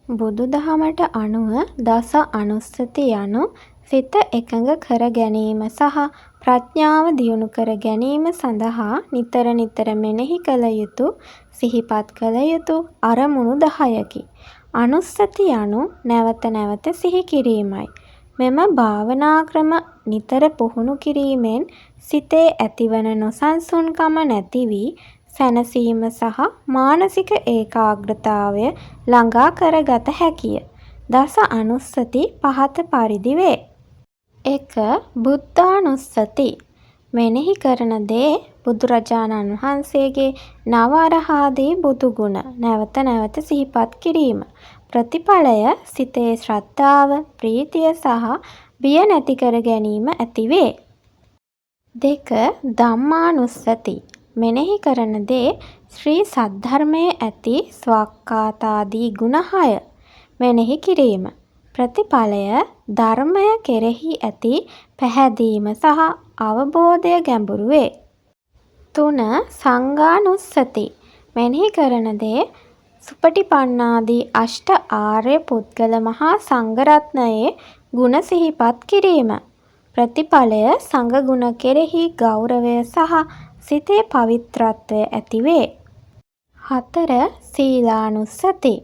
බුදුදහමට අනුව දස අනුස්සති යනු සිත එකඟ කර ගැනීම සහ ප්‍රඥාව දියුණු කර ගැනීම සඳහා නිතර නිතර මෙනෙහි කළ යුතු සිහිපත් කළ යුතු අරමුණු 10කි. අනුස්සති යනු නැවත නැවත සිහි කිරීමයි. මෙම භාවනා ක්‍රම නිතර පුහුණු කිරීමෙන් සිතේ ඇතිවන නොසන්සුන්කම නැති වී සැනසීම සහ මානසික ඒකාග්‍රතාවය ළඟා කරගත හැකිය. දස අනුස්සති පහත පරිදි වේ. 1. බුද්ධානුස්සති. මෙනෙහි කරන දේ බුදුරජාණන් වහන්සේගේ නව අරහාදී බුදුගුණ නැවත නැවත සිහිපත් කිරීම. ප්‍රතිඵලය සිතේ ශ්‍රද්ධාව, ප්‍රීතිය සහ බිය නැති කර ගැනීම ඇතිවේ. 2. ධම්මානුස්සති. මෙනෙහි කරන දේ ශ්‍රී සද්ධර්මයේ ඇති ස්වාක්ඛාතාදී ගුණ 6 මෙනෙහි කිරීම. ප්‍රතිඵලය ධර්මය කෙරෙහි ඇති පැහැදීම සහ අවබෝධය ගැඹුරු වේ. 3. සංඝානුස්සති. මෙනෙහි කරන දේ සුපටිපන්නාදී අෂ්ට ආර්ය පුද්ගල මහා සංඝරත්නයේ ගුණ සිහිපත් කිරීම. ප්‍රතිඵලය සංඝ ගුණ කෙරෙහි ගෞරවය සහ සිතේ පවිත්‍රත්වය ඇතිවේ. 4. සීලානුස්සති.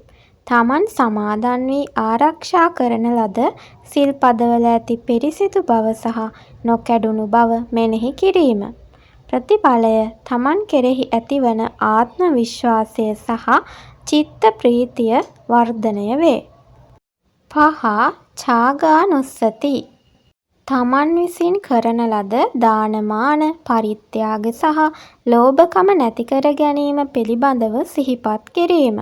තමන් සමාදන් වී ආරක්ෂා කරන ලද සිල් පදවල ඇති පිරිසිදු බව සහ නොකැඩුණු බව මෙනෙහි කිරීම. ප්‍රතිඵලය තමන් කෙරෙහි ඇතිවන ආත්ම විශ්වාසය සහ චිත්ත ප්‍රීතිය වර්ධනය වේ. 5. ඡාගානුස්සති. තමන් විසින් කරන ලද දානමාන පරිත්‍යාග සහ ලෝභකම නැති කර ගැනීම පිළිබඳව සිහිපත් කිරීම.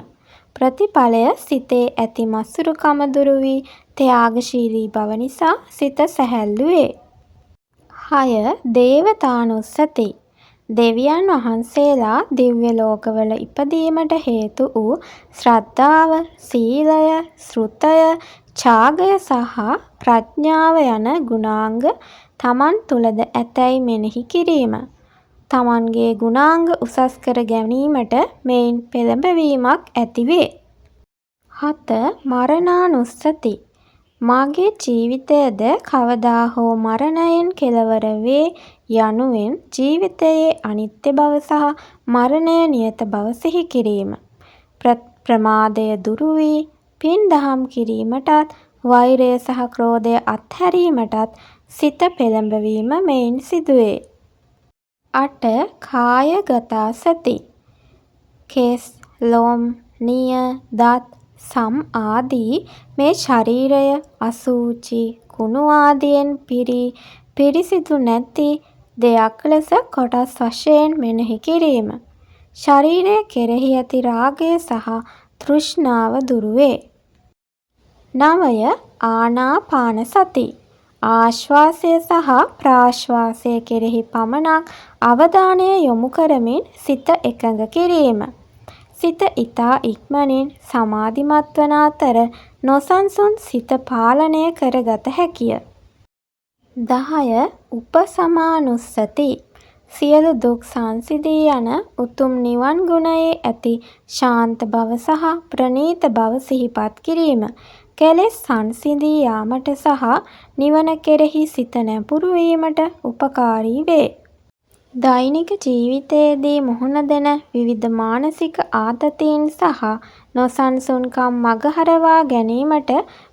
ප්‍රතිඵලය සිතේ ඇති මසුරුකම දුරු වී ත්‍යාගශීලී බව නිසා සිත සැහැල්ලු වේ. 6. දේවතානුස්සති. දෙවියන් වහන්සේලා දිව්‍ය ලෝකවල ඉපදීමට හේතු වූ ශ්‍රද්ධාව, සීලය, ශ්‍රුතය, ඡාගය සහ ප්‍රඥාව යන ගුණාංග තමන් තුළද ඇතැයි මෙනෙහි කිරීම. තමන්ගේ ගුණාංග උසස් කර ගැනීමට මෙයින් පෙළඹවීමක් ඇතිවේ. 7. මරණානුස්සති. මාගේ ජීවිතයද කවදා හෝ මරණයෙන් කෙළවර වේ යනුවෙන් ජීවිතයේ අනිත්‍ය බව සහ මරණය නියත බව සිහි කිරීම. ප්‍රමාදය දුරු වී පින් දහම් කිරීමටත් වෛරය සහ ක්‍රෝධය අත්හැරීමටත් සිත පෙළඹවීම මෙයින් සිදුවේ. 8. කායගතා සති. කෙස්, ලොම්, නිය, දත්, සම් ආදී මේ ශරීරය අසුචි, කුණු ආදියෙන් පිරිසිදු නැති දෙයක් ලෙස කොටස් වශයෙන් මෙනෙහි කිරීම. ශරීරය කෙරෙහි ඇති රාගය සහ තෘෂ්ණාව දුරු වේ. 9. ආනාපාන සති. ආශ්වාසය සහ ප්‍රාශ්වාසය කෙරෙහි පමණක් අවධානය යොමු කරමින් සිත එකඟ කිරීම. සිත ඊතා ඉක්මනින් සමාධිමත් වන අතර නොසන්සුන් සිත පාලනය කරගත හැකිය. 10. උපසමානුස්සති. සියලු දුක් සංසිඳී යන උතුම් නිවන් ගුණයේ ඇති ශාන්ත බව සහ ප්‍රණීත බව සිහිපත් කිරීම. කෙලෙස් සංසිඳී යාමට සහ නිවන කෙරෙහි සිත නැඹුරු වීමට උපකාරී වේ. දෛනික ජීවිතයේදී මුහුණ දෙන විවිධ මානසික ආතතීන් සහ නොසන්සුන්කම් මගහරවා ගැනීමට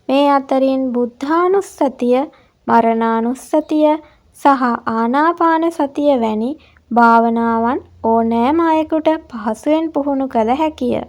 මේ අතරින් බුද්ධානුස්සතිය, මරණානුස්සතිය සහ ආනාපාන සතිය වැනි භාවනාවන් ඕනෑම අයෙකුට පහසුවෙන් පුහුණු කළ හැකිය.